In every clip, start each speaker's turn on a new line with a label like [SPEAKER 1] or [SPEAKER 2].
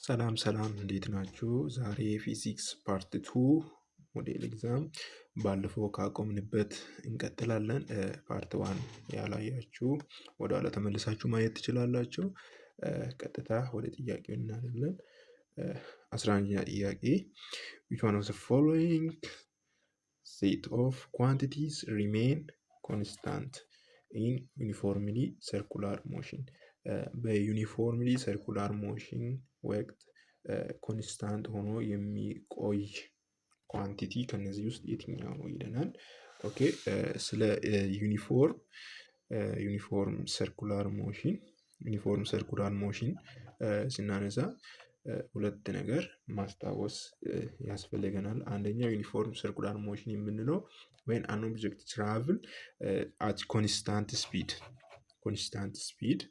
[SPEAKER 1] ሰላም ሰላም እንዴት ናችሁ? ዛሬ ፊዚክስ ፓርት 2 ሞዴል ኤግዛም ባለፈው ካቆምንበት እንቀጥላለን። ፓርት 1 ያላያችሁ ወደኋላ ተመልሳችሁ ማየት ትችላላችሁ። ቀጥታ ወደ ጥያቄው እናያለን። 11ኛ ጥያቄ which one of the following set of quantities remain constant in uniformly circular motion? በዩኒፎርምሊ ሰርኩላር ሞሽን ወቅት ኮንስታንት ሆኖ የሚቆይ ኳንቲቲ ከነዚህ ውስጥ የትኛው ነው ይለናል። ኦኬ ስለ ዩኒፎርም ሰርኩላር ሞሽን ስናነሳ ሁለት ነገር ማስታወስ ያስፈልገናል። አንደኛው ዩኒፎርም ሰርኩላር ሞሽን የምንለው when an object travel at constant speed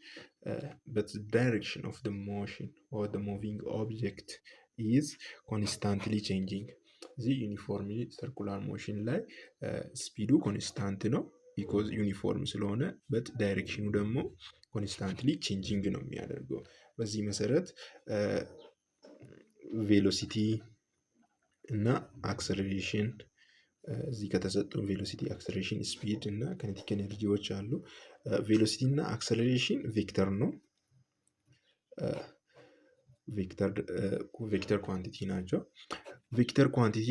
[SPEAKER 1] but the direction of the motion or the moving object is constantly changing. እዚህ ዩኒፎርምሊ ሰርኩላር ሞሽን ላይ ስፒዱ ኮንስታንት ነው ቢኮዝ ዩኒፎርም ስለሆነ በት ዳይሬክሽኑ ደግሞ ኮንስታንትሊ ቼንጂንግ ነው የሚያደርገው። በዚህ መሰረት ቬሎሲቲ እና አክሰለሬሽን እዚህ ከተሰጡ ቬሎሲቲ፣ አክሰለሬሽን፣ ስፒድ እና ካይኔቲክ ኤነርጂዎች አሉ። ቬሎሲቲ እና አክሰለሬሽን ቬክተር ነው፣ ቬክተር ኳንቲቲ ናቸው። ቬክተር ኳንቲቲ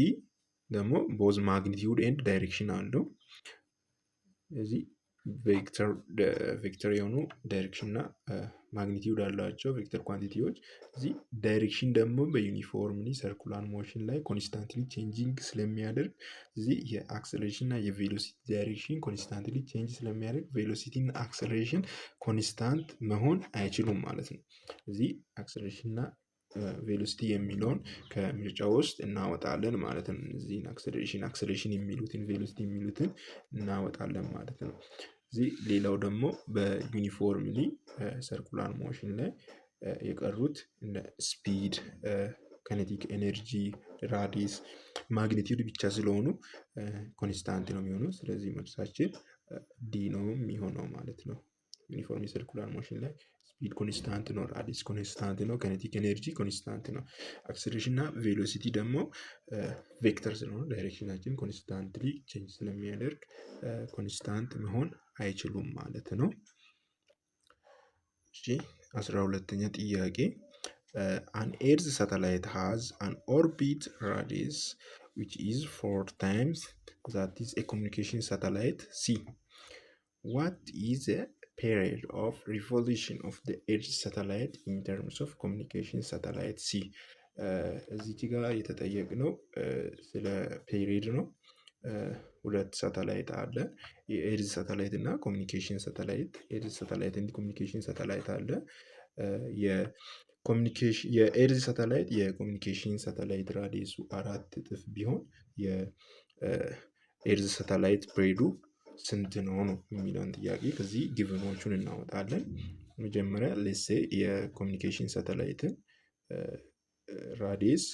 [SPEAKER 1] ደግሞ ቦዝ ማግኒቲዩድ ኤንድ ዳይሬክሽን አለው። እዚህ ቬክተር የሆኑ ዳይሬክሽን እና ማግኒቲዩድ አላቸው ቬክተር ኳንቲቲዎች። እዚህ ዳይሬክሽን ደግሞ በዩኒፎርምሊ ሰርኩላር ሞሽን ላይ ኮንስታንትሊ ቼንጂንግ ስለሚያደርግ እዚህ የአክሰለሬሽን እና የቬሎሲቲ ዳይሬክሽን ኮንስታንትሊ ቼንጅ ስለሚያደርግ ቬሎሲቲ እና አክሰለሬሽን ኮንስታንት መሆን አይችሉም ማለት ነው። እዚህ አክሰለሬሽን እና ቬሎሲቲ የሚለውን ከምርጫ ውስጥ እናወጣለን ማለት ነው። እዚህን አክሰለሬሽን የሚሉትን ቬሎሲቲ የሚሉትን እናወጣለን ማለት ነው። እዚህ ሌላው ደግሞ በዩኒፎርምሊ ሰርኩላር ሞሽን ላይ የቀሩት እንደ ስፒድ፣ ካይኔቲክ ኤነርጂ፣ ራዲየስ፣ ማግኒቲዩድ ብቻ ስለሆኑ ኮንስታንት ነው የሚሆነው። ስለዚህ መልሳችን ዲ ነው የሚሆነው ማለት ነው። ዩኒፎርምሊ ሰርኩላር ሞሽን ላይ ስፒድ ኮንስታንት ነው፣ ራዲየስ ኮንስታንት ነው፣ ካይኔቲክ ኤነርጂ ኮንስታንት ነው። አክሰለሬሽን እና ቬሎሲቲ ደግሞ ቬክተር ስለሆነ ዳይሬክሽናችን ኮንስታንትሊ ቼንጅ ስለሚያደርግ ኮንስታንት መሆን አይችሉም ማለት ነው። እሺ 12ኛ ጥያቄ an Earth satellite has an orbit radius which is 4 times that is a communication satellite C. What is the period of revolution of the Earth satellite in terms of communication satellite C? እዚች ጋር የተጠየቅነው ስለ ፔሪድ ነው። ሁለት ሳተላይት አለ፣ የኤርዝ ሳተላይት እና ኮሚኒኬሽን ሳተላይት። ኤርዝ ሳተላይት እና ኮሚኒኬሽን ሳተላይት አለ። የኤርዝ ሳተላይት የኮሚኒኬሽን ሳተላይት ራዲየሱ 4 እጥፍ ቢሆን የኤርዝ ሳተላይት ፔሪዱ ስንት ነው ነው የሚለውን ጥያቄ ከዚህ ጊቭኖቹን እናወጣለን። መጀመሪያ ሌሴ የኮሚኒኬሽን ሳተላይትን ራዲየስ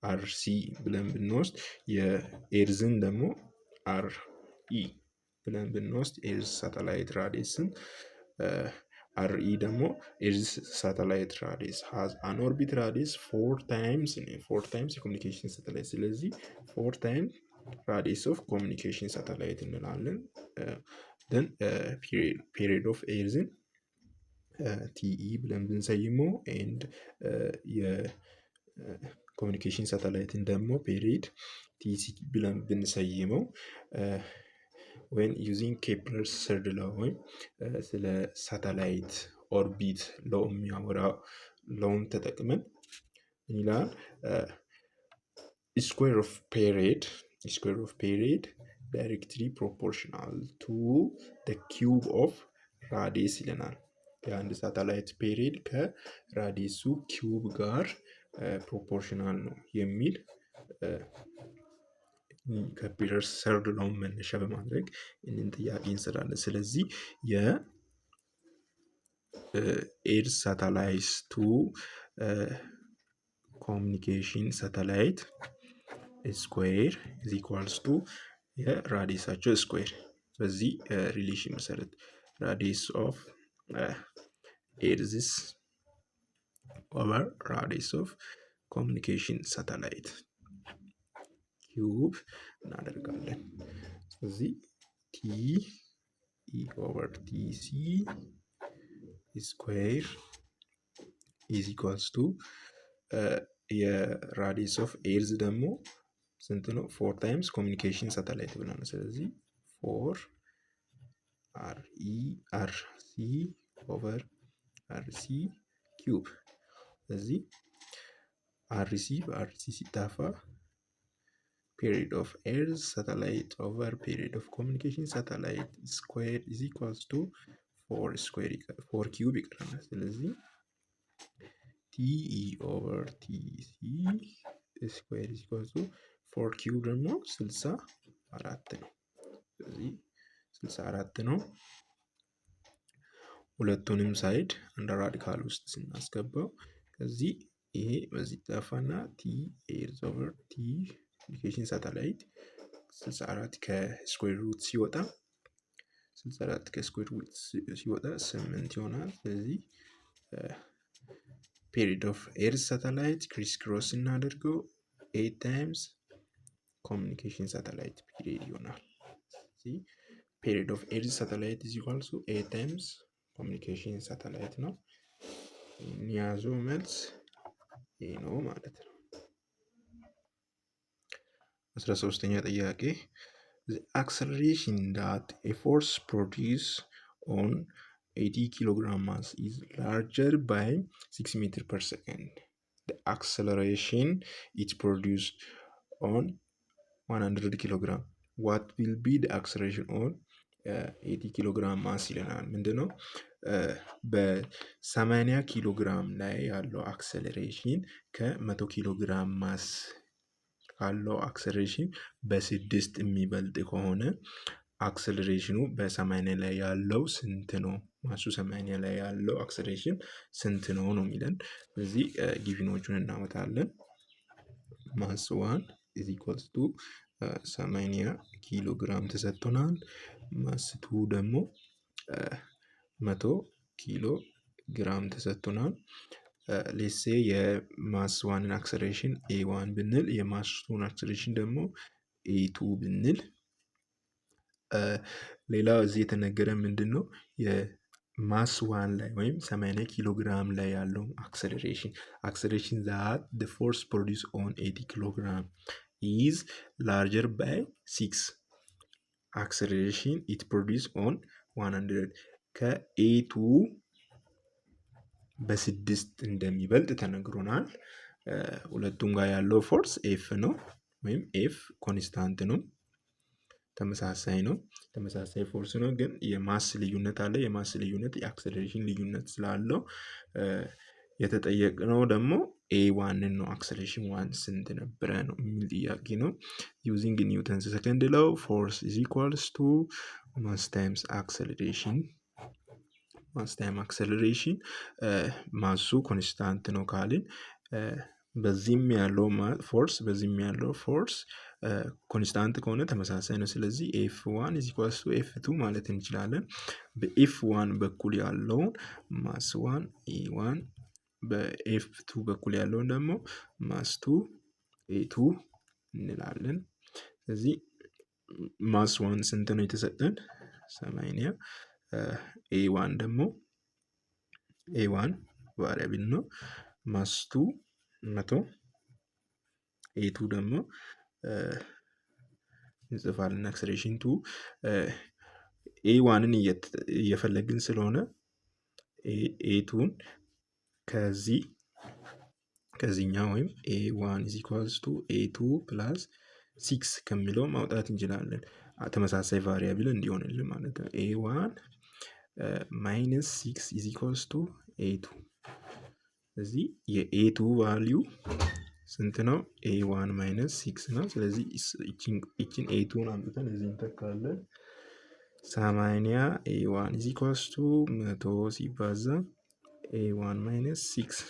[SPEAKER 1] አርሲ ብለን ብንወስድ የኤርዝን ደግሞ አርኢ ብለን ብንወስድ ኤርዝ ሳተላይት ራዲየስን አርኢ ደግሞ ኤርዝ ሳተላይት ራዲየስ ሃዝ አን ኦርቢት ራዲየስ 4 ታይምስ የኮሚኒኬሽን ሳተላይት። ስለዚህ 4 ታይምስ ራዲየስ ኦፍ ኮሚኒኬሽን ሳተላይት እንላለን። ደን ፔሪድ ኦፍ ኤርዝን ቲኢ ብለን ብንሰይመው ኤንድ የኮሚኒኬሽን ሳተላይትን ደግሞ ፔሪድ ቲሲ ብለን ብንሰይመው when using Kepler's third law ወይም ስለ ሳተላይት ኦርቢት ሎው የሚያወራ ሎውን ተጠቅመን ይላል square of period directly proportional to the cube of radius ይለናል። የአንድ ሳተላይት ፔሪድ ከራዲየሱ ኪዩብ ጋር ፕሮፖርሽናል ነው የሚል ከፒተርስ ሰርድ ሎውን መነሻ በማድረግ ይህንን ጥያቄ እንሰራለን። ስለዚህ የኤርዝ ሳተላይት ቱ ኮሚኒኬሽን ሳተላይት ስኩዌር ኢዝ ኢኳልስ ቱ የራዲየሳቸው ስኩዌር። በዚህ ሪሌሽን መሰረት ራዲየስ ኦፍ ኤርዝስ ኦቨር ራዲየስ ኦፍ ኮሚኒኬሽን ሳተላይት ኪዩብ እናደርጋለን። ስለዚህ ቲ ኢ ኦቨር ቲ ሲ ስኩዌር ኢዝ ኢኳልስ ቱ የራዲየስ ኦፍ ኤርዝ ደግሞ ስንት ነው? 4 ታይምስ ኮሚኒኬሽን ሳተላይት ብለናል። ስለዚህ 4 አር ሲ ኦቨር አር ሲ ኪዩብ። ስለዚህ አር ሲ በአር ሲ ሲጣፋ ፔሪድ ኦፍ ኤርዝ ሳተላይት ኦቨር ፔሪድ ኦፍ ኮሚኒኬሽን ሳተላይት ስኩዌር ኢዝ ኢኳልስ ቱ 4 ኪዩብ ይቀረናል። ስለዚህ ቲኢ ኦቨር ቲሲ ስኩዌር ኢዝ ኢኳልስ ቱ 4 ኪዩብ ደግሞ 64 ነው። ስለዚህ 64 ነው። ሁለቱንም ሳይድ እንደ ራዲካል ውስጥ ስናስገባው ከዚህ ይሄ በዚህ ጠፋና ቲ ኤርዝ ኦቨር ቲ ኮሚኒኬሽን ሳተላይት 64 ከስኩዌር ሩት ሲወጣ 64 ከስኩዌር ሩት ሲወጣ 8 ይሆናል። ስለዚህ ፔሪድ ኦፍ ኤርዝ ሳተላይት ክሪስ ክሮስ እናደርገው 8 ታይምስ ኮሚኒኬሽን ሳተላይት ፒሪድ ይሆናል። ስለዚህ ፔሪድ ኦፍ ኤርዝ ሳተላይት ኢዝ ኢኳልስ ቱ 8 ታይምስ ኮሚኒኬሽን ሳተላይት ነው። የሚያዘው መልስ ይሄ ነው ማለት ነው። 13ኛ ጥያቄ the acceleration that a force produces on 80 kg mass is larger by 6 meters per second. The acceleration it produced on 100 kg. What will be the acceleration on 80 kg mass ይለናል። ምንድነው? በ80 ኪሎ ግራም ላይ ያለው አክሰለሬሽን ከ100 ኪሎ ግራም ማስ ካለው አክሰለሬሽን በ6 የሚበልጥ ከሆነ አክሰለሬሽኑ በ80 ላይ ያለው ስንት ነው? ማሱ 80 ላይ ያለው አክሰለሬሽን ስንት ነው ነው የሚለን። ስለዚህ ጊቭኖቹን እናመጣለን። ማስ 1 ኢዝ ኢኳልስ ቱ 80 ኪሎ ግራም ተሰጥቶናል። ማስ 2 ደግሞ 100 ኪሎ ግራም ተሰጥቶናል። ሌትስ ሴይ የማስ 1 አክሰለሬሽን ኤ1 ብንል የማስ 2 አክሰለሬሽን ደግሞ ኤ2 ብንል ሌላ እዚህ የተነገረ ምንድነው? የማስ 1 ላይ ወይም 80 ኪሎ ግራም ላይ ያለው አክሰለሬሽን that the force produced on 80 kilogram is larger by 6 acceleration it produced on 100 ከኤ2 በ6 እንደሚበልጥ ተነግሮናል። ሁለቱም ጋር ያለው ፎርስ ኤፍ ነው ወይም ኤፍ ኮንስታንት ነው፣ ተመሳሳይ ነው፣ ተመሳሳይ ፎርስ ነው። ግን የማስ ልዩነት አለ። የማስ ልዩነት የአክሰለሬሽን ልዩነት ስላለው የተጠየቅነው ደግሞ ኤ1 ነው። አክሰለሬሽን 1 ስንት ነበረ ነው የሚል ጥያቄ ነው። ዩዚንግ ኒውተንስ ሰከንድ ሎው ፎርስ ኢዝ ኢኳልስ ቱ ማስ ታይምስ አክሰለሬሽን። ማስ ታይም አክሰለሬሽን ማሱ ኮንስታንት ነው ካልን በዚህም ያለው ፎርስ በዚህም ያለው ፎርስ ኮንስታንት ከሆነ ተመሳሳይ ነው። ስለዚህ ኤፍ1 ኢዝ ኢኳልስ ቱ ኤፍ2 ማለት እንችላለን። በኤፍ1 በኩል ያለውን ማስ 1 ኤ1 በኤፍ2 በኩል ያለውን ደግሞ ማስ 2 ኤ2 እንላለን። ስለዚህ ማስ 1 ስንት ነው የተሰጠን? 80 ኤ1 ደግሞ ኤ1 ቫሪያብል ነው። ማስ 2 100 ኤ2 ደግሞ እንጽፋለን። አክሰለሬሽን 2 ኤ1ን እየፈለግን ስለሆነ ኤ2ን ከዚህኛው ወይም ኤ1 ኢዝ ኢኳልስ ቱ ኤ2 ፕላስ 6 ከሚለው ማውጣት እንችላለን። ተመሳሳይ ቫሪያብል እንዲሆንልን ማለት ነው። ኤ1 ማይነስ 6 ኢዝ ኢኳልስ ቱ ኤ2። ስለዚህ የኤ2 ቫልዩ ስንት ነው? ኤ1 ማይነስ 6 ነው። ስለዚህ ይችን ኤ2ን አምጥተን እዚህ እንተካለን። 80 ኤ1 ኢዝ ኢኳልስ ቱ 100 ሲባዛ ኤ1 ማይነስ 6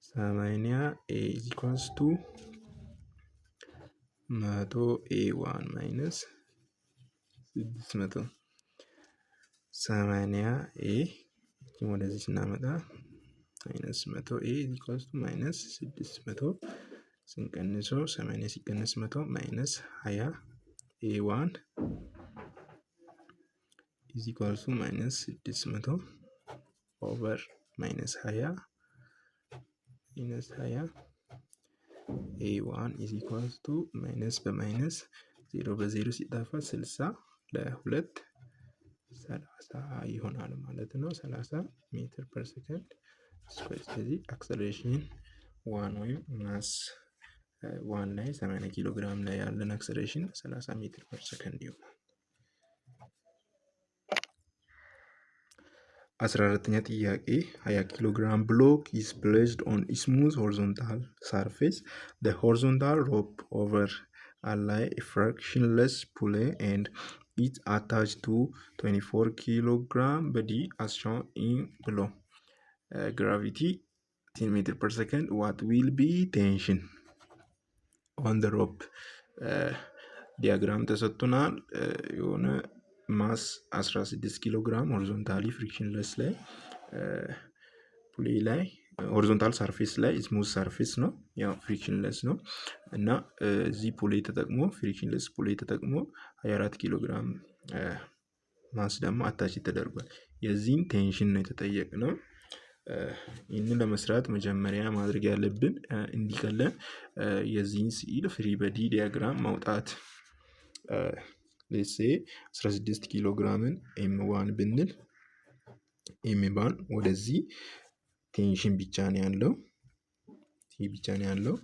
[SPEAKER 1] 80 ኤ ኢዝ ኢኳልስ ቱ 100 ኤ1 ማይነስ 600 80 ኤ ወደዚህ ስናመጣ ማይነስ 100 ኤ ኢኳልስ ቱ ማይነስ 600 ስንቀንሰው 80 ሲቀነስ 100 ማይነስ 20 ኤ1 ኢዝ ኢኳልስ ቱ ማይነስ 600 ኦቨር ማይነስ 20 ኤ1 ኢዝ ኢኳልስ ቱ ማይነስ በማይነስ 0 በ0 ሲጣፋ 60 ለ2 30 ይሆናል ማለት ነው። 30 ሜትር ፐር ሰከንድ ስኩዌር። ስለዚህ አክሰለሬሽን ዋን ወይም ማስ ዋን ላይ 80 ኪሎ ግራም ላይ ያለን አክሰለሬሽን 30 ሜትር ፐር ሰከንድ ይሆናል። 14ኛ ጥያቄ 20 ኪሎ ግራም ብሎክ is placed on a smooth horizontal surface. The horizontal rope over ally a frictionless pulley and it's attached to 24 kilogram body as shown in below. Gravity 10 meter per second. What will be tension on the rope? ዲያግራም ተሰጥቶናል። የሆነ ማስ 16 ኪሎ ግራም ሆሪዞንታሊ ፍሪክሽንለስ ላይ ፑሊ ላይ ሆሪዞንታል ሰርፌስ ላይ ስሙዝ ሰርፌስ ነው፣ ያው ፍሪክሽንለስ ነው እና እዚህ ፑሊ ተጠቅሞ ፍሪክሽንለስ ፑሊ ተጠቅሞ 24 ኪሎ ግራም ማስ ደግሞ አታች ተደርጓል። የዚህን ቴንሽን ነው የተጠየቅነው። ይህንን ለመስራት መጀመሪያ ማድረግ ያለብን እንዲቀለን የዚህን ስዕል ፍሪ በዲ ዲያግራም ማውጣት። ሌትስ ሴ 16 ኪሎ ግራምን ኤም1 ብንል ኤም1 ወደዚህ ቴንሽን ብቻ ነው ያለው፣ ይህ ብቻ ነው ያለው።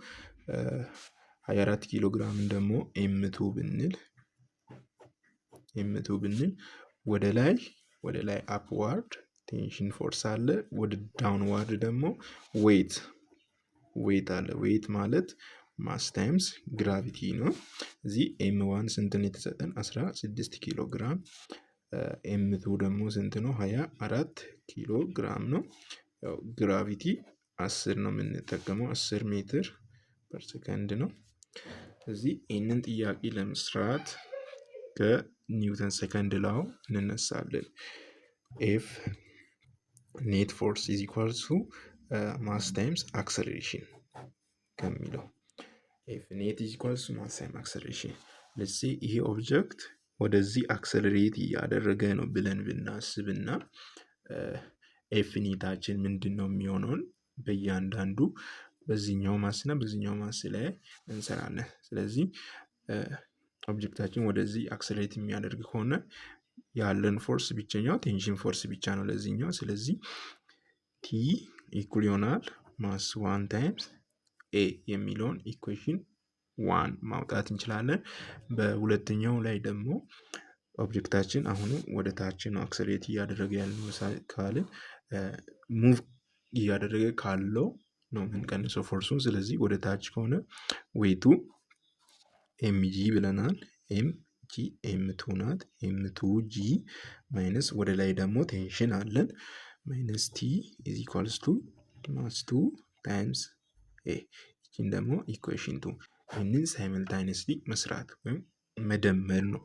[SPEAKER 1] 24 ኪሎ ግራምን ደግሞ ኤም2 ብንል ወደ ላይ አፕዋርድ ቴንሽን ፎርስ አለ፣ ወደ ዳውንዋርድ ደግሞ ዌይት አለ። ዌይት ማለት ማስ ታይምስ ግራቪቲ ነው። እዚህ ኤም1 ስንት ነው የተሰጠን? 16 ኪሎ ግራም። ኤም2 ደግሞ ስንት ነው? 24 ኪሎ ግራም ነው። ያው ግራቪቲ 10 ነው የምንጠቀመው፣ 10 ሜትር ፐር ሰከንድ ነው። እዚህ ይህንን ጥያቄ ለመስራት ከኒውተን ሰከንድ ላው እንነሳለን። ኤፍ ኔት ፎርስ ኢዝ ኢኳልስ ቱ ማስ ታይምስ አክሰለሬሽን ከሚለው ኤፍ ኔት ኢዝ ኢኳልስ ቱ ማስ ታይምስ አክሰለሬሽን። ለዚህ ይሄ ኦብጀክት ወደዚህ አክሰለሬት እያደረገ ነው ብለን ብናስብና ኤፍ ኔታችን ምንድን ነው የሚሆነውን በእያንዳንዱ በዚህኛው ማስና በዚህኛው ማስ ላይ እንሰራለን። ስለዚህ ኦብጀክታችን ወደዚህ አክሰለሬት የሚያደርግ ከሆነ ያለን ፎርስ ብቸኛው ቴንሽን ፎርስ ብቻ ነው ለዚህኛው። ስለዚህ ቲ ኢኩል ይሆናል ማስ 1 ታይምስ ኤ የሚለውን ኢኩዌሽን 1 ማውጣት እንችላለን። በሁለተኛው ላይ ደግሞ ኦብጀክታችን አሁንም ወደ ታች ነው አክሰለሬት እያደረገ ያለው ካልን ሙቭ እያደረገ ካለው ነው የምንቀንሰው ፎርሱን። ስለዚህ ወደ ታች ከሆነ ዌይቱ ኤምጂ ብለናል። ኤምጂ ኤም2 ናት። ኤም2 ጂ ማይነስ ወደ ላይ ደግሞ ቴንሽን አለን ማይነስ ቲ ኢዝ ኢኳልስ ቱ ማስ 2 ታይምስ ኤ። ይህችን ደግሞ ኢኩዌሽን 2። ይህንን ሳይመልታይነስሊ መስራት ወይም መደመር ነው።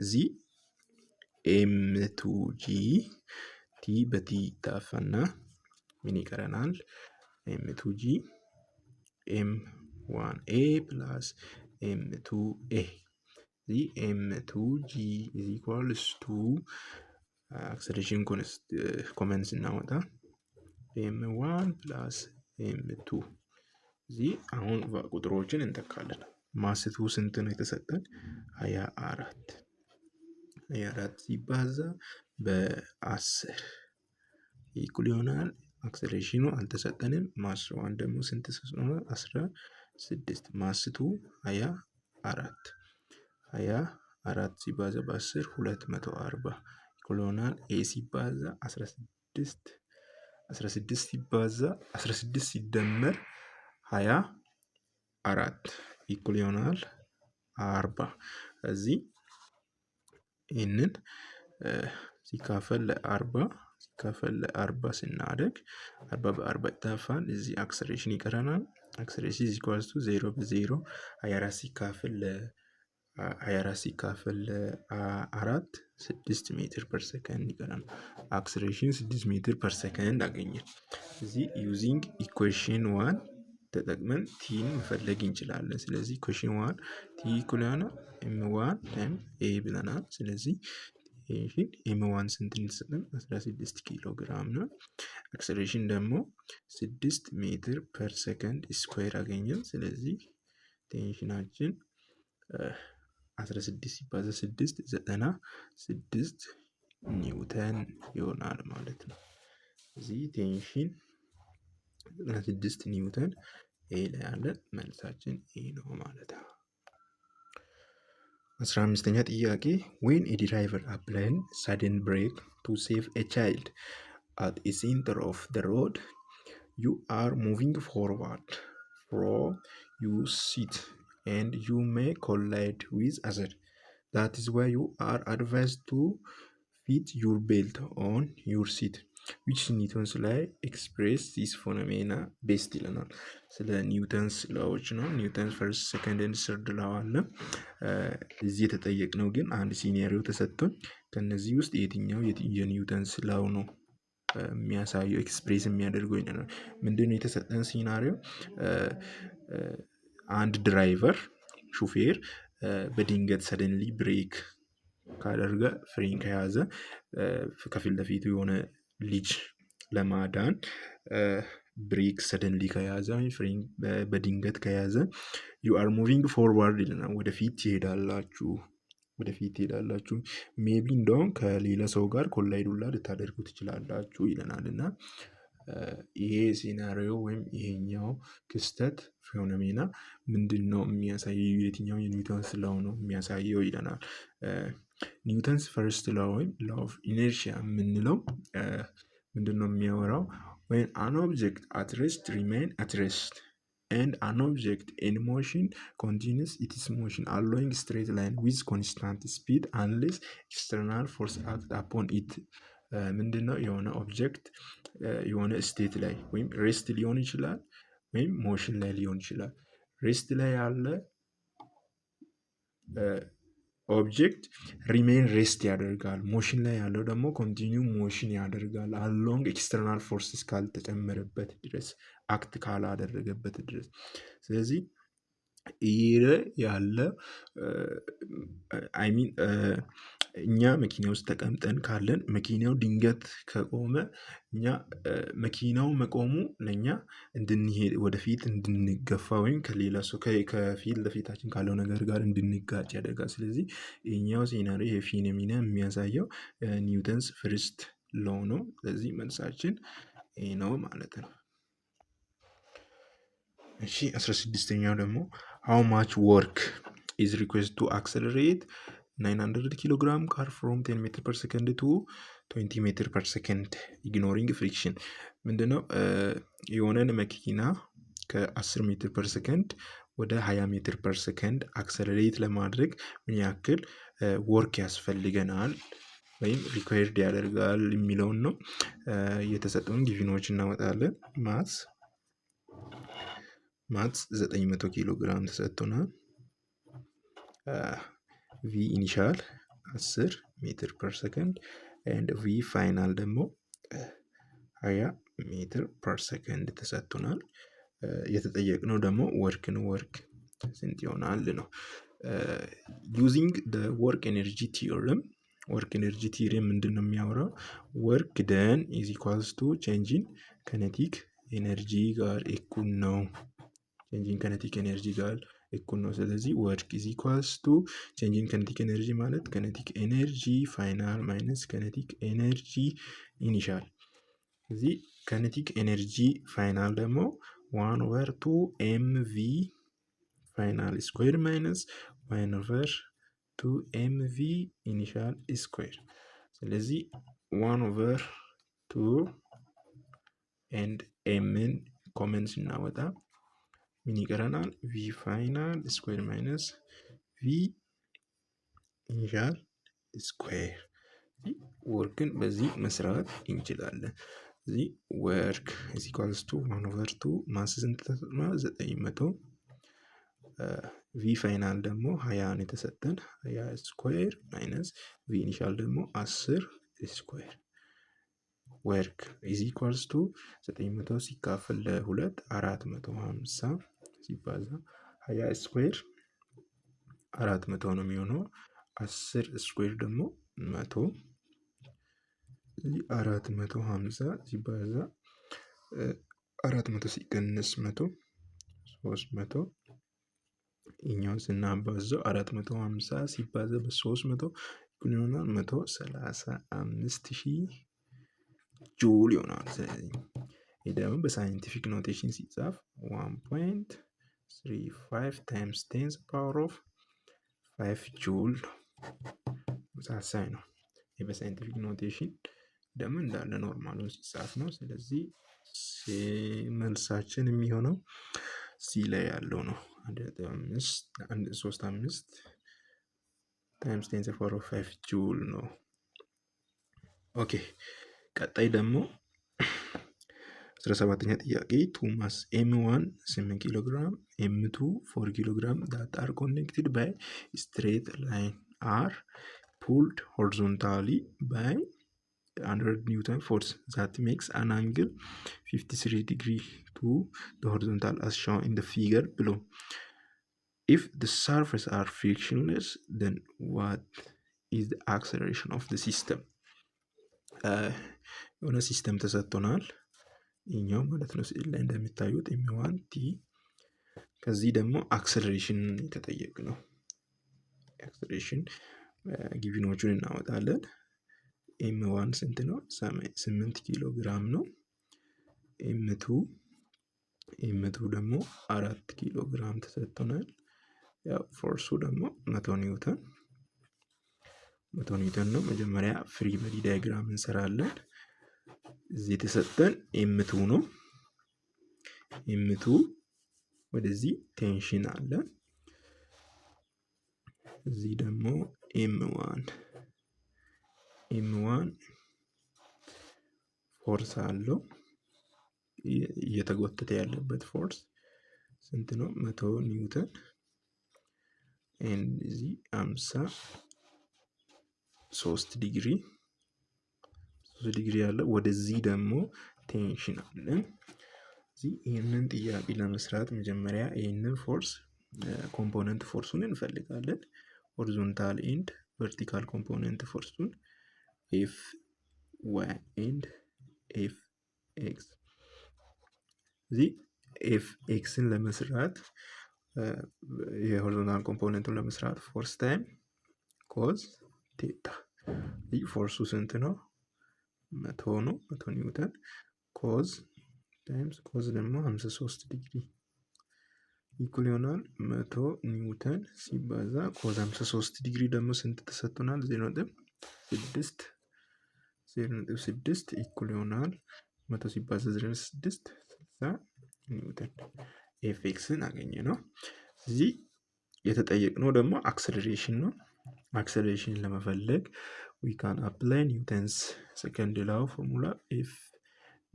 [SPEAKER 1] እዚህ ኤም2 ጂ ቲ በቲ ታፈና ምን ይቀረናል? ኤም2 ጂ ኤም1 ኤ ፕላስ ኤም2 ኤ። እዚህ ኤም2 ጂ ኢዝ ኢኳልስ ቱ አክሰለሬሽን ኮመን ስናወጣ ኤም1 ፕላስ ኤም2። እዚህ አሁን ቁጥሮችን እንተካለን። ማስቱ ስንት ነው የተሰጠን? 24 ሲባዛ በ10 ኢኩል ይሆናል። አክሰለሬሽኑ አልተሰጠንም። ማስ 1 ደግሞ ስንት ስለሆነ 16 ማስቱ 24 ሲባዛ በ10 240 ኢኩል ይሆናል። ኤ ሲባዛ 16 ሲባዛ 16 ሲደመር 24 ኢኩል ይሆናል 40። እዚህ ይህንን ሲካፈል ለ40 ስናደርግ 40 በ40 ይጠፋል። እዚህ አክሰለሬሽን ይቀረናል። አክሰለሬሽን ኢዝ ኢኳልስ ቱ 0 በ0 24 ሲካፈል 24 ሲካፈል 4 6 ሜትር ፐር ሰከንድ ይቀራል። አክስሌሬሽን 6 ሜትር ፐር ሰከንድ አገኘን። እዚህ ዩዚንግ ኢኩዌሽን 1 ተጠቅመን ቲን መፈለግ እንችላለን። ስለዚህ ኢኩዌሽን 1 ቲ እኩል የሆነ ኤም1 ታይም ኤ ብለናል። ስለዚህ ኤም1 ስንት እንድሰጠን 16 ኪሎ ግራም ነው። አክሰሌሬሽን ደግሞ 6 ሜትር ፐር ሰከንድ ስኩዌር አገኘን። ስለዚህ ቴንሽናችን 16 ሲባዛ 6 96 ኒውተን ይሆናል ማለት ነው። እዚህ ቴንሽን 96 ኒውተን ኤ ላይ ያለ መልሳችን ኤ ነው ማለት ነው። 15ኛ ጥያቄ when a driver applies sudden brake to save a child at a center of the road, you are moving forward from your seat and you may collide with other. That is why you are advised to fit your belt on your seat. which ኒውተንስ ላይ ኤክስፕሬስ ዚስ ፎኖሜና ቤስት ይለናል። ስለ ኒውተንስ ላዎች ነው። ኒውተንስ ፈርስት ሰከንድ ኤንድ ሰርድ ላው አለ። እዚህ የተጠየቅነው ግን አንድ ሲናሪዮ ተሰጥቶን ከነዚህ ውስጥ የትኛው የኒውተንስ ላው ነው የሚያሳየው ኤክስፕሬስ የሚያደርገው ይለናል። ምንድነው የተሰጠን ሲናሪዮ? አንድ ድራይቨር ሹፌር በድንገት ሰደንሊ ብሬክ ካደረገ ፍሬን ከያዘ ከፊት ለፊቱ የሆነ ልጅ ለማዳን ብሬክ ሰደንሊ ከያዘ ፍሬን በድንገት ከያዘ ዩ አር ሙቪንግ ፎርዋርድ ይለናል። ወደፊት ትሄዳላችሁ ሜቢ እንደውም ከሌላ ሰው ጋር ኮላይድ ሁላ ልታደርጉ ትችላላችሁ ይለናል። እና ይሄ ሲናሪዮ ወይም ይሄኛው ክስተት ፌኖሜና ምንድነው የሚያሳየው? የትኛው የኒውተንስ ላው ነው የሚያሳየው ይለናል። ኒውተንስ ፈርስት ላው ወይም ላው ኦፍ ኢነርሺያ የምንለው ምንድነው የሚያወራው? when an object at rest remain at rest and an object in motion continues its motion along straight line with constant speed unless external force act upon it. ምንድነው የሆነ ኦብጀክት የሆነ ስቴት ላይ ወይም ሬስት ሊሆን ይችላል ወይም ሞሽን ላይ ሊሆን ይችላል። ሬስት ላይ ያለ ኦብጀክት ሪሜን ሬስት ያደርጋል። ሞሽን ላይ ያለው ደግሞ ኮንቲኒው ሞሽን ያደርጋል አሎንግ ኤክስተርናል ፎርስ ካልተጨመረበት ድረስ አክት ካላደረገበት ድረስ። ስለዚህ ይሄ ያለ አይሚን እኛ መኪና ውስጥ ተቀምጠን ካለን መኪናው ድንገት ከቆመ እኛ መኪናው መቆሙ ለኛ እንድንሄድ ወደፊት እንድንገፋ ወይም ከሌላ ሰው ከፊት ለፊታችን ካለው ነገር ጋር እንድንጋጭ ያደርጋል። ስለዚህ ይሄኛው ሲናሪዮ የፊኖሜና የሚያሳየው ኒውተንስ ፈርስት ሎው ነው። ስለዚህ መልሳችን ይሄ ነው ማለት ነው። እሺ 16ኛው ደግሞ how much work is required to accelerate 900 kilogram car from 10 meter per second to 20 meter per second ignoring friction። ምንድነው የሆነን መኪና ከ10 ሜትር ፐር ሰከንድ ወደ 20 ሜትር ፐር ሰከንድ አክሰለሬት ለማድረግ ምን ያክል ወርክ ያስፈልገናል ወይም ሪኳየርድ ያደርጋል የሚለውን ነው። የተሰጠውን ጊቪኖች እናወጣለን። ማትስ 900 ኪሎ ግራም ተሰጥቶናል። ቪ ኢኒሻል 10 ሜትር ፐር ሰከንድ ኤንድ ቪ ፋይናል ደግሞ 20 ሜትር ፐር ሰከንድ ተሰጥቶናል። የተጠየቅነው ደግሞ ወርክ ነው። ወርክ ስንት ይሆናል ነው። ዩዚንግ ወርክ ኤነርጂ ቲዮረም ወርክ ኤነርጂ ቲዮረም ምንድን ነው የሚያወራው? ወርክ ደን ኢዝ ኢኳልስ ቱ ቼንጂን ከነቲክ ኤነርጂ ጋር እኩል ነው። ቼንጂን ከነቲክ ኤነርጂ ጋር እኩል ነው። ስለዚህ ወርክ ኢዝ ኢኳልስ ቱ ቼንጂን ከነቲክ ኤነርጂ ማለት ከነቲክ ኤነርጂ ፋይናል ማይነስ ከነቲክ ኤነርጂ ኢኒሻል። እዚህ ከነቲክ ኤነርጂ ፋይናል ደግሞ 1/2 mv ፋይናል ስኩዌር ማይነስ 1/2 mv ኢኒሻል ስኩዌር። ስለዚህ 1/2 ኤንድ ኤምን ኮመን ስናወጣ ምን ይቀረናል? ቪ ፋይናል ስኩዌር ማይነስ ቪ ኢኒሻል ስኩዌር። ወርክን በዚህ መስራት እንችላለን። እዚህ ወርክ ኢዝ ኢኳልስ ቱ 1/2 ማስ ስንት ተሰጥቷል? 900 ቪ ፋይናል ደግሞ 20 ነው የተሰጠን 20 ስኩዌር ማይነስ ቪ ኢኒሻል ደግሞ 10 ስኩዌር ወርክ ኢዝ ኢኳልስ ቱ 900 ሲካፈል ለ2 450 ሲባዛ 20 ስኩዌር 400 ነው የሚሆነው። 10 ስኩዌር ደግሞ 100 450 ሲባዛ 400 ሲቀንስ 100 300 እኛው ስናባዛው 450 ሲባዛ በ300 ይሆናል 135,000 ጁል ይሆናል። ስለዚህ ይሄ ደግሞ በሳይንቲፊክ ኖቴሽን ሲጻፍ 1.35 ታይምስ 10 ፓወር ኦፍ 5 ጁል ተመሳሳይ ነው። ይሄ በሳይንቲፊክ ኖቴሽን ደግሞ እንዳለ ኖርማሉን ሲጻፍ ነው። ስለዚህ መልሳችን የሚሆነው ሲ ላይ ያለው ነው። 1.35 ታይምስ 10 ፓወር ኦፍ 5 ጁል ነው። ኦኬ ቀጣይ ደግሞ 17ኛ ጥያቄ ቱ ማስ ኤም1 8 ኪሎ ግራም ኤም2 4 ኪሎ ግራም ዳት አር ኮኔክትድ ባይ ስትሬት ላይን አር pulled horizontally by 100 Newton force that makes an angle 53 degree to the horizontal as shown in the figure below. If the surfaces are frictionless, then what is the acceleration of the system? የሆነ ሲስተም ተሰጥቶናል ይኛው ማለት ነው ስዕል ላይ እንደሚታዩት ኤም1 ቲ ከዚህ ደግሞ አክሰለሬሽን የተጠየቅ ነው። አክሰለሬሽን ጊቪኖቹን እናወጣለን። ኤም1 ስንት ነው? 8 ኪሎ ግራም ነው። ኤም2 ደግሞ 4 ኪሎ ግራም ተሰጥቶናል። ያው ፎርሱ ደግሞ 100 ኒውተን ነው። መጀመሪያ ፍሪ ቦዲ ዳያግራም እንሰራለን። እዚህ የተሰጠን ኤም2 ነው። ኤም2 ወደዚህ ቴንሽን አለ። እዚህ ደግሞ ኤም1 ፎርስ አለው። እየተጎተተ ያለበት ፎርስ ስንት ነው? 100 ኒውተን። እዚህ 53 ዲግሪ አለ። ወደዚህ ደግሞ ቴንሽን አለ። እዚህ ይህንን ጥያቄ ለመስራት መጀመሪያ ይህንን ፎርስ ኮምፖነንት ፎርሱን እንፈልጋለን። ሆሪዞንታል ኤንድ ቨርቲካል ኮምፖነንት ፎርሱን ኤፍ ዋይ ኤንድ ኤፍ ኤክስ። እዚህ ኤፍ ኤክስን ለመስራት የሆሪዞንታል ኮምፖነንቱን ለመስራት ፎርስ ታይም ኮዝ ቴታ። ይህ ፎርሱ ስንት ነው? 100 ነው። 100 ኒውተን ኮዝ ታይምስ ኮዝ ደግሞ 53 ዲግሪ ኢኩል ይሆናል 100 ኒውተን ሲባዛ ኮዝ 53 ዲግሪ ደግሞ ስንት ተሰጥቶናል? 0.6 ኢኩል ይሆናል 100 ሲባዛ 0.6 60 ኒውተን። ኤፍ ኤክስን አገኘ ነው። እዚህ የተጠየቅነው ደግሞ አክሰለሬሽን ነው። አክሰለሬሽን ለመፈለግ we can apply Newton's second law formula F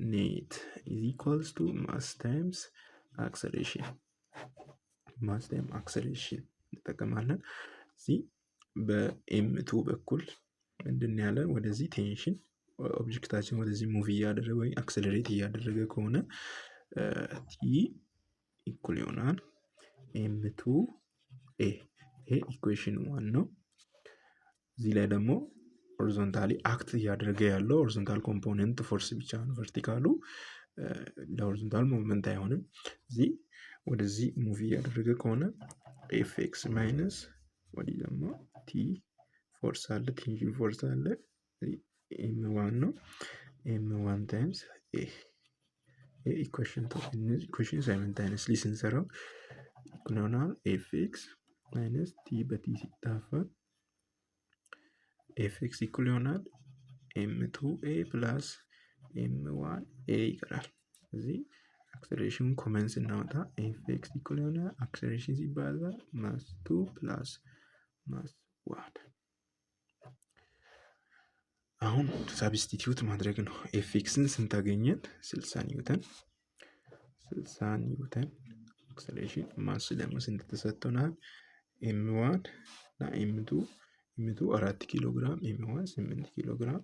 [SPEAKER 1] net is equals to mass times acceleration. ማስ ታይም አክሰለሬሽን እንጠቀማለን። እዚህ በኤም2 በኩል ምንድን ያለን ወደዚህ ቴንሽን ኦብጀክታችን ወደዚህ ሙቭ እያደረገ ወይ አክሰለሬት እያደረገ ከሆነ ቲ ኢኩል ይሆናል ኤም2 ኤ። ይሄ ኢኩዌሽን 1 ነው። እዚህ ላይ ደግሞ ሆሪዞንታሊ አክት እያደረገ ያለው ሆሪዞንታል ኮምፖነንት ፎርስ ብቻ ነው። ቨርቲካሉ ለሆሪዞንታል ሙቭመንት አይሆንም። እዚህ ወደዚህ ሙቭ እያደረገ ከሆነ ኤፍ ኤክስ ማይነስ ወዲህ ደግሞ ቲ ፎርስ አለ፣ ቴንሽን ፎርስ አለ። ኤም1 ነው። ኤም1 ታይምስ ኤ ኢኩዌሽን ሳይመንታይነስሊ ስንሰራው ይሆናል ኤፍ ኤክስ ማይነስ ቲ በቲ ሲታፈን ኤፍ ኤክስ ኢኩል ይሆናል ኤም2 ኤ ፕላስ ኤም1 ኤ ይቀራል። እዚህ አክሰለሬሽን ኮመን ስናወጣ ኤፍ ኤክስ ኢኩል ይሆናል አክሰለሬሽን ሲባዛ ማስ 2 ፕላስ ማስ 1። አሁን ሳብስቲቲዩት ማድረግ ነው። ኤፍ ኤክስን ስንት አገኘን? 60 ኒውተን አክሰለሬሽን። ማስ ደግሞ ስንት ተሰጥቶናል? ኤም1 እና ኤም2 4 ኪሎ ግራም፣ ኤም1 8 ኪሎ ግራም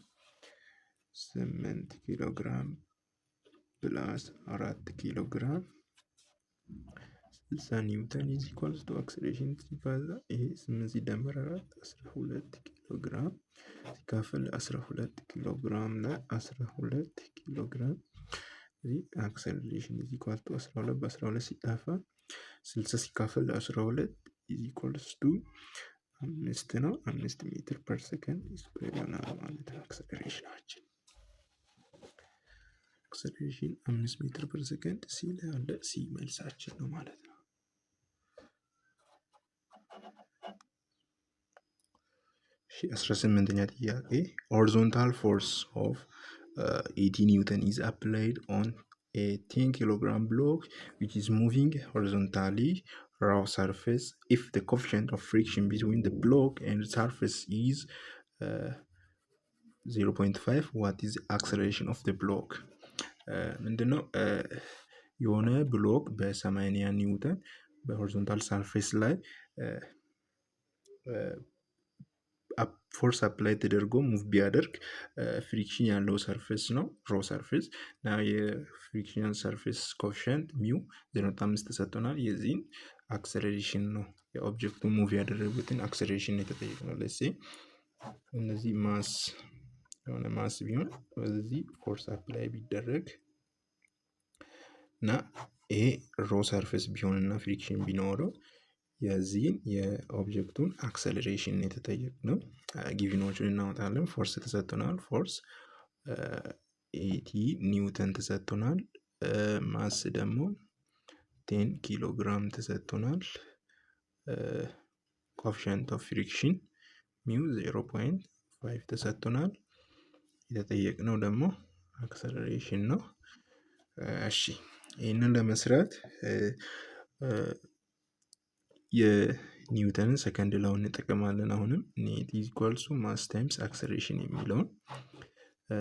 [SPEAKER 1] 8 ኪሎ ግራም ፕላስ 4 ኪሎ ግራም 60 ኒውተን ኢዝ ኢኳልስ ቱ አክሰለሬሽን ሲባዛ ይሄ 8 ሲደመር 4 12 ኪሎ ግራም ሲካፈል 12 ኪሎ ግራም ላይ 12 ኪሎ ግራም እዚህ አክሰለሬሽን ኢዝ ኢኳል ቱ 12 በ12 ሲጣፋ 60 ሲካፈል 12 ኢዝ ኢኳልስ ቱ 5 ነው። 5 ሜትር ፐር ሰከንድ ስኩዌር ይሆናል ማለት ነው አክሰለሬሽናችን። አክሰለሬሽን 5 ሜትር ፐር ሰከንድ ሲ ላይ ያለ ሲ መልሳችን ነው ማለት ነው። 18ኛ ጥያቄ horizontal force of 80 Newton is applied on a 10 kilogram block which is moving horizontally raw surface if the coefficient of friction between the block and the surface is 0.5 what is the acceleration of the block? ምንድነው የሆነ ብሎክ በ80 ኒውተን በሆሪዞንታል ሰርፌስ ላይ ፎርስ አፕላይ ተደርጎ ሙቭ ቢያደርግ ፍሪክሽን ያለው ሰርፌስ ነው ሮ ሰርፌስ እና የፍሪክሽን ሰርፌስ ኮኤፊሺየንት ሚው 0.5 ተሰጥቶናል። የዚህን አክሰለሬሽን ነው የኦብጀክቱ ሙቭ ያደረጉትን አክሰለሬሽን የተጠየቅነው። ለሴ እነዚህ ማስ የሆነ ማስ ቢሆን በዚህ ፎርስ አፕላይ ቢደረግ እና ይሄ ሮ ሰርፌስ ቢሆንና ፍሪክሽን ቢኖረው የዚህን የኦብጀክቱን አክሰለሬሽን የተጠየቅነው። ጊቭኖቹን እናወጣለን። ፎርስ ተሰጥቶናል። ፎርስ 80 ኒውተን ተሰጥቶናል። ማስ ደግሞ 10 ኪሎ ግራም ተሰጥቶናል። ኮኤፊሺየንት ኦፍ ፍሪክሽን ሚው 0.5 ተሰጥቶናል። የተጠየቅነው ደግሞ አክሰለሬሽን ነው። እሺ ይህንን ለመስራት የኒውተንን ሰከንድ ላውን እንጠቀማለን። አሁንም ኔት ኢዝ ኢኳልስ ቱ ማስ ታይምስ አክሰለሬሽን የሚለውን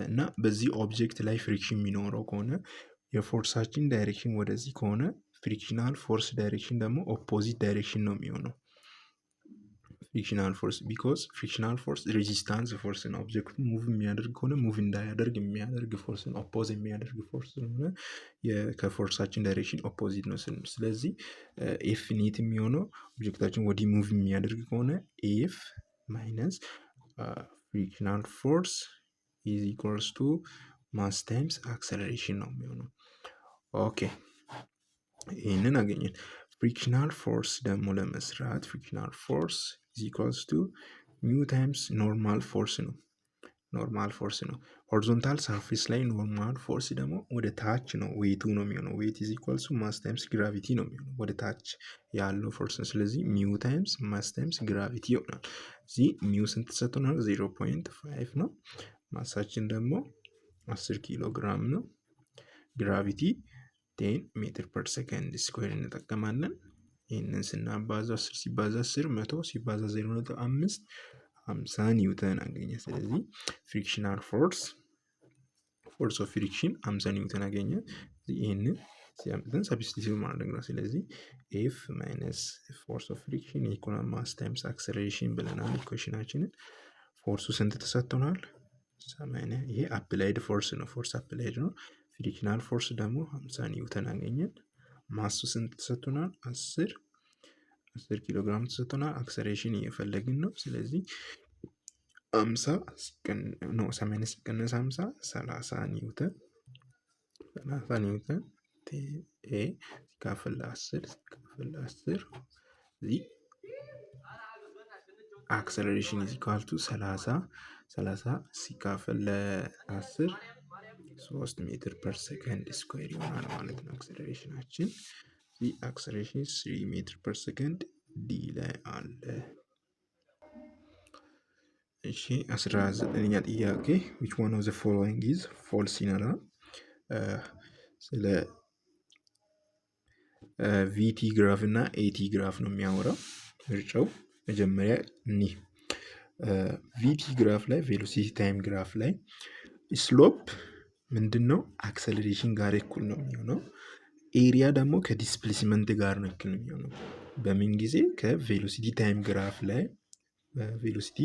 [SPEAKER 1] እና በዚህ ኦብጀክት ላይ ፍሪክሽን የሚኖረው ከሆነ የፎርሳችን ዳይሬክሽን ወደዚህ ከሆነ ፍሪክሽናል ፎርስ ዳይሬክሽን ደግሞ ኦፖዚት ዳይሬክሽን ነው የሚሆነው። ፍሪክሽናል ፎርስ ቢኮዝ ፍሪክሽናል ፎርስ ሬዚስታንስ ፎርስ ነው። ኦብጀክቱ ሙቭ የሚያደርግ ከሆነ ሙቭ እንዳያደርግ የሚያደርግ ፎርስ ነው። ኦፖዝ የሚያደርግ ፎርስ ስለሆነ ከፎርሳችን ዳይሬክሽን ኦፖዚት ነው። ስለዚህ ኤፍ ኔት የሚሆነው ኦብጀክታችን ወዲህ ሙቭ የሚያደርግ ከሆነ ኤፍ ማይነስ ፍሪክሽናል ፎርስ ኢዝ ኢኳልስ ቱ ማስ ታይምስ አክሰለሬሽን ነው የሚሆነው። ኦኬ ይህንን አገኘን። ፍሪክሽናል ፎርስ ደግሞ ለመስራት ፍሪክሽናል ፎርስ ኢዝ ኢኳልስ ቱ ሚው ታይምስ ኖርማል ፎርስ ነው። ኖርማል ፎርስ ነው። ሆሪዞንታል ሰርፌስ ላይ ኖርማል ፎርስ ደግሞ ወደ ታች ነው ዌቱ ነው የሚሆነው። ዌት ኢዝ ኢኳልስ ቱ ማስ ታይምስ ግራቪቲ ነው የሚሆነው ወደ ታች ያለው ፎርስ ነው። ስለዚህ ሚው ታይምስ ማስ ታይምስ ግራቪቲ ይሆናል። እዚህ ሚው ስንት ተሰጥቶናል? 0.5 ነው። ማሳችን ደግሞ 10 ኪሎ ግራም ነው። ግራቪቲ 10 ሜትር ፐር ሰከንድ ስኩዌር እንጠቀማለን። ይህንን ስናባዛው 10 ሲባዛ 10 100 ሲባዛ 0.5 50 ኒውተን አገኘ። ስለዚህ ፍሪክሽናል ፎርስ ኦፍ ፍሪክሽን 50 ኒውተን አገኘ። ይህንን ሲያምጥን ሰብስቲቲዩት ማድረግ ነው። ስለዚህ ኤፍ ማይነስ ፎርስ ኦፍ ፍሪክሽን ኢኳል ማስ ታይምስ አክሰለሬሽን ብለናል። ኢኩዌሽናችንን ፎርሱ ስንት ተሰጥቶናል? 80። ይሄ አፕላይድ ፎርስ ነው። ፎርስ አፕላይድ ነው። ፍሪክሽናል ፎርስ ደግሞ 50 ኒውተን አገኘን። ማሱ ስንት ተሰጥቶናል? 10 ኪሎ ግራም ተሰጥቶናል። አክሰለሬሽን እየፈለግን ነው። ስለዚህ 80 ሲቀነስ 50 30 ኒውተን 30 ኒውተን ኤ ሲካፈል 10 ሲካፈል 10 እዚህ አክሰለሬሽን ኢዝ ኢኳል ቱ 30 ሲካፈል ለ10 3 ሜትር ፐር ሰከንድ ስኩዌር ይሆናል ማለት ነው አክሰለሬሽናችን። እዚህ አክሰለሬሽን 3 ሜትር ፐር ሰከንድ ዲ ላይ አለ። እሺ 19ኛ ጥያቄ which one of the following is false ይላል። ስለ ቪቲ ግራፍ እና ኤቲ ግራፍ ነው የሚያወራው ምርጫው። መጀመሪያ ቪቲ ግራፍ ላይ ቬሎሲቲ ታይም ግራፍ ላይ ስሎፕ ምንድን ነው? አክሰለሬሽን ጋር እኩል ነው የሚሆነው። ኤሪያ ደግሞ ከዲስፕሌስመንት ጋር ነው እኩል የሚሆነው። በምን ጊዜ? ከቬሎሲቲ ታይም ግራፍ ላይ በቬሎሲቲ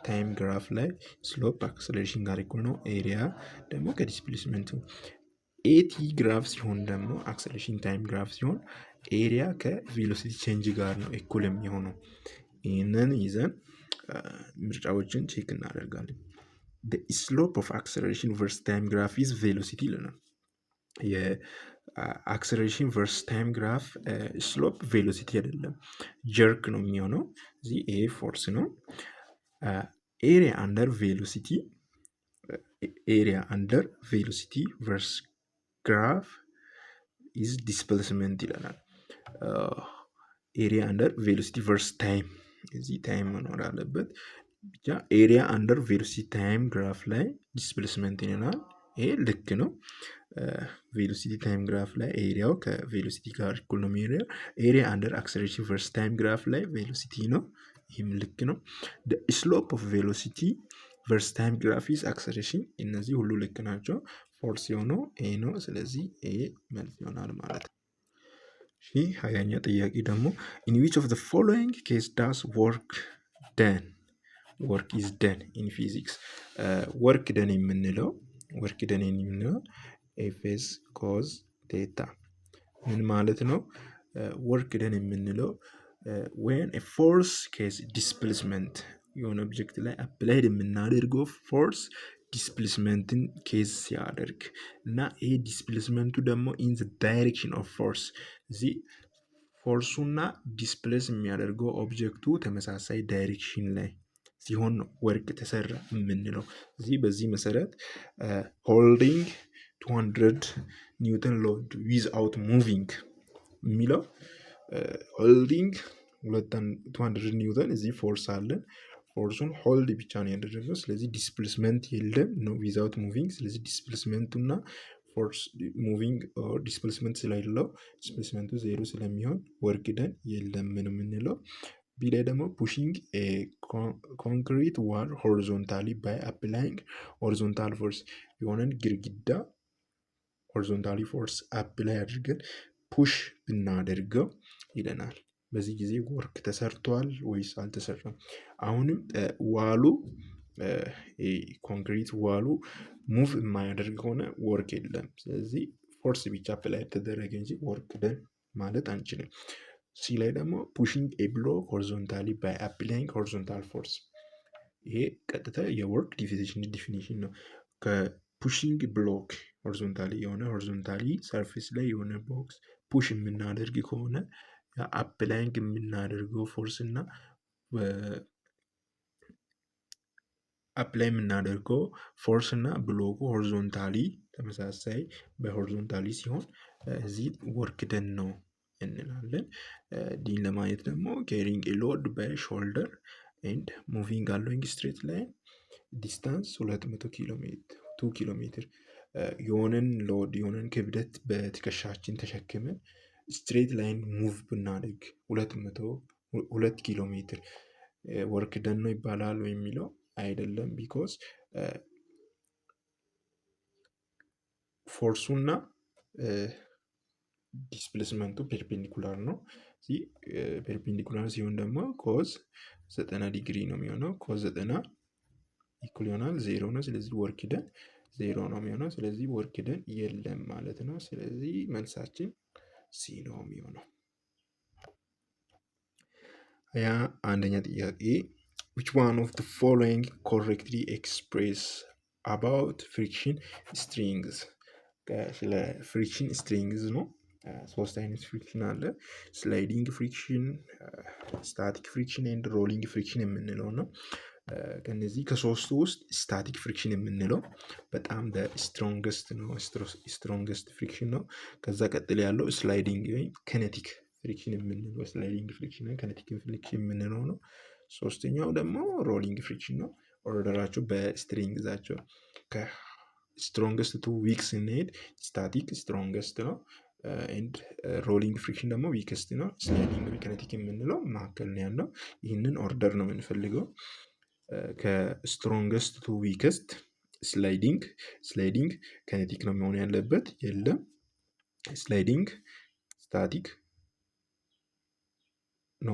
[SPEAKER 1] ታይም ግራፍ ላይ ስሎፕ አክሰለሬሽን ጋር እኩል ነው። ኤሪያ ደግሞ ከዲስፕሌስመንቱ ኤቲ ግራፍ ሲሆን ደግሞ አክሰለሬሽን ታይም ግራፍ ሲሆን ኤሪያ ከቬሎሲቲ ቼንጅ ጋር ነው እኩል የሚሆነው። ይህንን ይዘን ምርጫዎችን ቼክ እናደርጋለን። ስሎፕ ኦፍ አክሰለሬሽን ቨርስ ታይም ግራፍ ኢዝ ቬሎሲቲ ይለናል። የአክሰለሬሽን ቨርስ ታይም ግራፍ ስሎፕ ቬሎሲቲ አይደለም ጀርክ ነው የሚሆነው። እዚህ ይሄ ፎርስ ነው። ኤሪያ አንደር ቬሎሲቲ ቨርስ ግራፍ ኢዝ ዲስፕሌስመንት ይለናል። ኤሪያ አንደር ቬሎሲቲ ቨርስ ታይም እዚህ ታይም መኖር አለበት። ብቻ ኤሪያ አንደር ቬሎሲቲ ታይም ግራፍ ላይ ዲስፕሌስመንት ይለናል። ይሄ ልክ ነው። ቬሎሲቲ ታይም ግራፍ ላይ ኤሪያው ከቬሎሲቲ ጋር እኩል ነው የሚሄደው። ኤሪያ አንደር አክሰለሬሽን ቨርስ ታይም ግራፍ ላይ ቬሎሲቲ ነው። ይህም ልክ ነው። ስሎፕ ኦፍ ቬሎሲቲ ቨርስ ታይም ግራፍ ኢዝ አክሰለሬሽን። እነዚህ ሁሉ ልክ ናቸው። ፎርስ የሆነው ኤ ነው። ስለዚህ ኤ መልስ ይሆናል ማለት ነው። እሺ 20ኛ ጥያቄ ደግሞ in which of the following case does work is done in physics? ወርክ ደን የምንለው ኤፍኤስ ኮዝ ቴታ ምን ማለት ነው? ወርክ ደን የምንለው when a force case displacement የሆነ ኦብጀክት ላይ አፕላይድ የምናደርገው ፎርስ ዲስፕሌስመንትን ኬዝ ሲያደርግ እና ይሄ ዲስፕሌስመንቱ ደግሞ ኢን ዘ ዳይሬክሽን ኦፍ ፎርስ እዚህ ፎርሱና ዲስፕሌስ የሚያደርገው ኦብጀክቱ ተመሳሳይ ዳይሬክሽን ላይ ሲሆን ነው ወርክ ተሰራ የምንለው። እዚህ በዚህ መሰረት ሆልዲንግ 200 ኒውተን ሎድ ዊዝአውት ሙቪንግ የሚለው ሆልዲንግ 200 ኒውተን እዚህ ፎርስ አለን። ፎርሱን ሆልድ ብቻ ነው ያደረገው። ስለዚህ ዲስፕሌስመንት የለም ነው ዊዛውት ሙቪንግ። ስለዚህ ዲስፕሌስመንቱ እና ፎርስ ሙቪንግ ዲስፕሌስመንት ስለሌለው ዲስፕሌስመንቱ ዜሮ ስለሚሆን ወርክ ደን የለም ምን የምንለው። ቢ ላይ ደግሞ ፑሽንግ ኮንክሪት ዋል ሆሪዞንታሊ ባይ አፕላይንግ ሆሪዞንታል ፎርስ የሆነን ግድግዳ ሆሪዞንታሊ ፎርስ አፕላይ አድርገን ፑሽ ብናደርገው ይለናል። በዚህ ጊዜ ወርክ ተሰርቷል ወይስ አልተሰራም? አሁንም ዋሉ ኮንክሪት ዋሉ ሙቭ የማያደርግ ከሆነ ወርክ የለም። ስለዚህ ፎርስ ብቻ አፕላይ ተደረገ እንጂ ወርክ ደን ማለት አንችልም። ሲ ላይ ደግሞ ፑሽንግ ኤ ብሎክ ሆሪዞንታሊ ባይ አፕላይንግ ሆሪዞንታል ፎርስ ይሄ ቀጥታ የወርክ ዲፊኒሽን ነው። ከፑሽንግ ብሎክ ሆሪዞንታሊ የሆነ ሆሪዞንታሊ ሰርፌስ ላይ የሆነ ቦክስ ፑሽ የምናደርግ ከሆነ አፕላይንግ የምናደርገው ፎርስ እና አፕላይ የምናደርገው ፎርስ እና ብሎኩ ሆሪዞንታሊ ተመሳሳይ በሆሪዞንታሊ ሲሆን እዚህ ወርክ ደን ነው እንላለን። ዲን ለማየት ደግሞ ካሪንግ ኤ ሎድ ባይ ሾልደር ኤንድ ሙቪንግ አሎንግ ስትሬት ላይን ዲስታንስ 200 ኪሎ ሜትር የሆነን ሎድ የሆነን ክብደት በትከሻችን ተሸክመን ስትሬት ላይን ሙቭ ብናደርግ 2 ኪሎ ሜትር ወርክ ደን ነው ይባላል ወይ የሚለው አይደለም። ቢኮዝ ፎርሱና ዲስፕሌስመንቱ ፔርፔንዲኩላር ነው። ፔርፔንዲኩላር ሲሆን ደግሞ ኮዝ 90 ዲግሪ ነው የሚሆነው። ኮዝ 90 ኢኩል ይሆናል 0 ነው። ስለዚህ ወርክ ደን 0 ነው የሚሆነው። ስለዚህ ወርክ ደን የለም ማለት ነው። ስለዚህ መልሳችን ሲ ነው የሚሆነው። ያ አንደኛ ጥያቄ which one of the following correctly express about friction strings? ስለ ፍሪክሽን ስትሪንግዝ ነው። ሶስት አይነት ፍሪክሽን አለ። ስላይዲንግ ፍሪክሽን፣ ስታቲክ ፍሪክሽን ኤንድ ሮሊንግ ፍሪክሽን የምንለው ነው። ከነዚህ ከሶስቱ ውስጥ ስታቲክ ፍሪክሽን የምንለው በጣም ስትሮንገስት ነው፣ ስትሮንገስት ፍሪክሽን ነው። ከዛ ቀጥል ያለው ስላይዲንግ ወይም ከነቲክ ፍሪክሽን የምንለው ስላይዲንግ ፍሪክሽን ከነቲክ ፍሪክሽን የምንለው ነው። ሶስተኛው ደግሞ ሮሊንግ ፍሪክሽን ነው። ኦርደራቸው በስትሪንግዛቸው ከስትሮንገስት ቱ ዊክ ስንሄድ ስታቲክ ስትሮንገስት ነው። ኤንድ ሮሊንግ ፍሪክሽን ደግሞ ዊክስት ነው። ስላይዲንግ ኪኔቲክ የምንለው መካከል ነው ያለው። ይህንን ኦርደር ነው የምንፈልገው። ከስትሮንገስት ቱ ዊክስት ስላይዲንግ ኪኔቲክ ነው መሆን ያለበት። የለም ስላይዲንግ ስታቲክ ኖ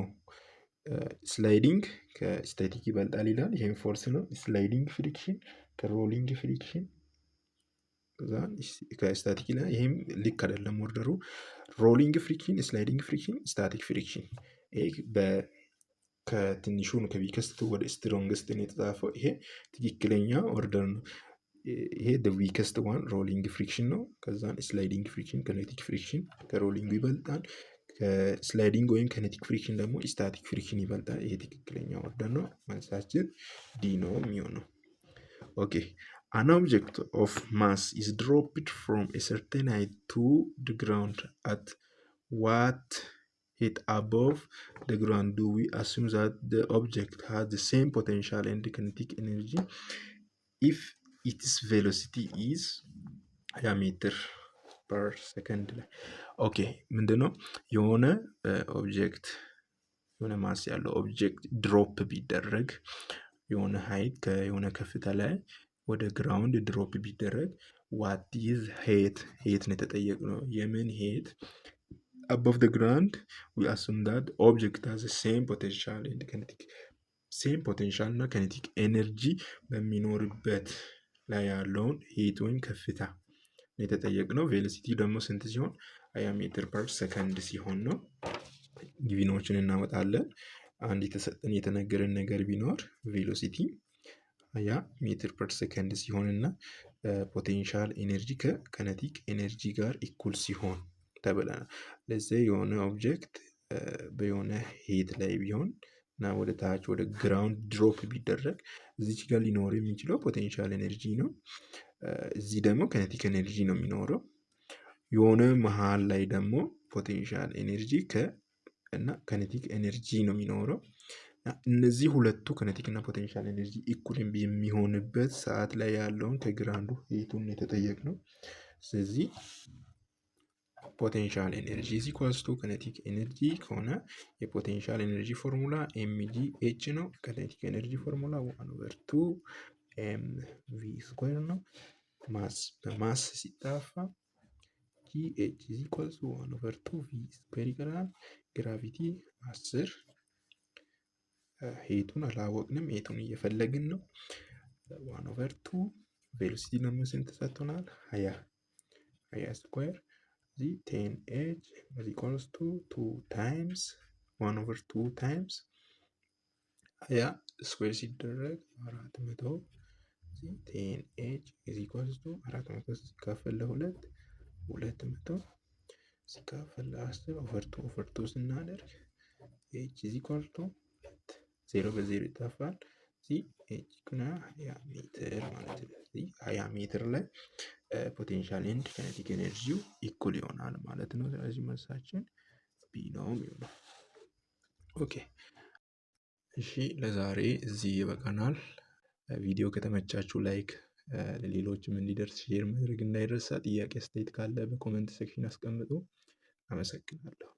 [SPEAKER 1] ስላይዲንግ ከስታቲክ ይበልጣል ይላል። ይህም ፎርስ ነው። ስላይዲንግ ፍሪክሽን ከሮሊንግ ፍሪክሽን ከስታቲክ ይላል። ይህም ልክ አይደለም ኦርደሩ። ሮሊንግ ፍሪክሽን፣ ስላይዲንግ ፍሪክሽን፣ ስታቲክ ፍሪክሽን። ይሄ ከትንሹ ነው ከዊከስት ወደ ስትሮንግስት ነው የተጻፈው። ይሄ ትክክለኛ ኦርደር ነው። ይሄ ዊከስት ዋን ሮሊንግ ፍሪክሽን ነው። ከዛን ስላይዲንግ ፍሪክሽን ከኔቲክ ፍሪክሽን ከሮሊንግ ይበልጣል። ከስላይዲንግ ወይም ከኔቲክ ፍሪክሽን ደግሞ ስታቲክ ፍሪክሽን ይበልጣል። ይሄ ትክክለኛ ኦርደር ነው። መልሳችን ዲ ነው የሚሆነው። ኦኬ an object of mass is dropped from a certain height to the ground at what height above the ground do we assume that the object has the same potential and kinetic energy if its velocity is 20 meter per second ላይ ኦኬ ምንድነው የሆነ ኦብጀክት የሆነ ማስ ያለው ኦብጀክት ድሮፕ ቢደረግ የሆነ ሃይት ከየሆነ ከፍታ ላይ ወደ ግራውንድ ድሮፕ ቢደረግ ዋት ኢዝ ሄት ነው የተጠየቅነው። የምን ሄት above the ground we assume that object has the same potential and kinetic ሴም ፖቴንሻል እና kinetic energy በሚኖርበት ላይ ያለውን ሄት ወይም ከፍታ የተጠየቅነው። ቬሎሲቲ ደግሞ ስንት ሲሆን 20 ሜትር ፐር ሰከንድ ሲሆን ነው። ጊቪኖችን እናወጣለን። አንድ የተሰጠን የተነገረን ነገር ቢኖር ቬሎሲቲ 20 ሜትር ፐር ሰከንድ ሲሆን እና ፖቴንሻል ኤነርጂ ከከነቲክ ኤነርጂ ጋር ኢኩል ሲሆን ተብለናል። ለዚህ የሆነ ኦብጀክት በየሆነ ሄት ላይ ቢሆን እና ወደ ታች ወደ ግራውንድ ድሮፕ ቢደረግ እዚች ጋር ሊኖር የሚችለው ፖቴንሻል ኤነርጂ ነው። እዚህ ደግሞ ከነቲክ ኤነርጂ ነው የሚኖረው። የሆነ መሃል ላይ ደግሞ ፖቴንሻል ኤነርጂ እና ከነቲክ ኤነርጂ ነው የሚኖረው። እነዚህ ሁለቱ ከነቲክ እና ፖቴንሻል ኤነርጂ ኢኩል የሚሆንበት ሰዓት ላይ ያለውን ከግራውንዱ ሄቱን የተጠየቅነው። ስለዚህ ፖቴንሻል ኤነርጂ ኢዝ ኢኳልስ ቱ ከነቲክ ኤነርጂ ከሆነ የፖቴንሻል ኤነርጂ ፎርሙላ ኤምጂ ኤች ነው። ከነቲክ ኤነርጂ ፎርሙላ 1/2 ኤምቪ ስኩዌር ነው። ማስ በማስ ሲጣፋ ጂኤች ኢዝ ኢኳልስ ቱ 1/2 ቪ ስኩዌር ይቀራል። ግራቪቲ 10 ሄቱን አላወቅንም፣ ሄቱን እየፈለግን ነው። 1/2 ቬሎሲቲ ደግሞ ስንት ሰጥቶናል? 20 ስኩዌር እዚህ 10h is equals to 2 times 1/2 times 20 ስኩዌር ሲደረግ 400 እዚህ 10h is equals to 400 ሲካፈል ለ2 200 ሲካፈል ለ10 over 2 ስናደርግ h is equals to 0 በ0 ይጠፋል። እዚህ h ኩና 20 ሜትር ማለት ነው። እዚህ 20 ሜትር ላይ ፖቴንሻል ኤንድ ካይኔቲክ ኤነርጂው ኢኩል ይሆናል ማለት ነው። ስለዚህ መልሳችን ቢ ነው የሚሆነው። ኦኬ እሺ ለዛሬ እዚህ ይበቃናል። ቪዲዮ ከተመቻችሁ ላይክ፣ ለሌሎችም እንዲደርስ ሼር ማድረግ እንዳይረሳ። ጥያቄ አስተያየት ካለ በኮሜንት ሴክሽን አስቀምጡ። አመሰግናለሁ።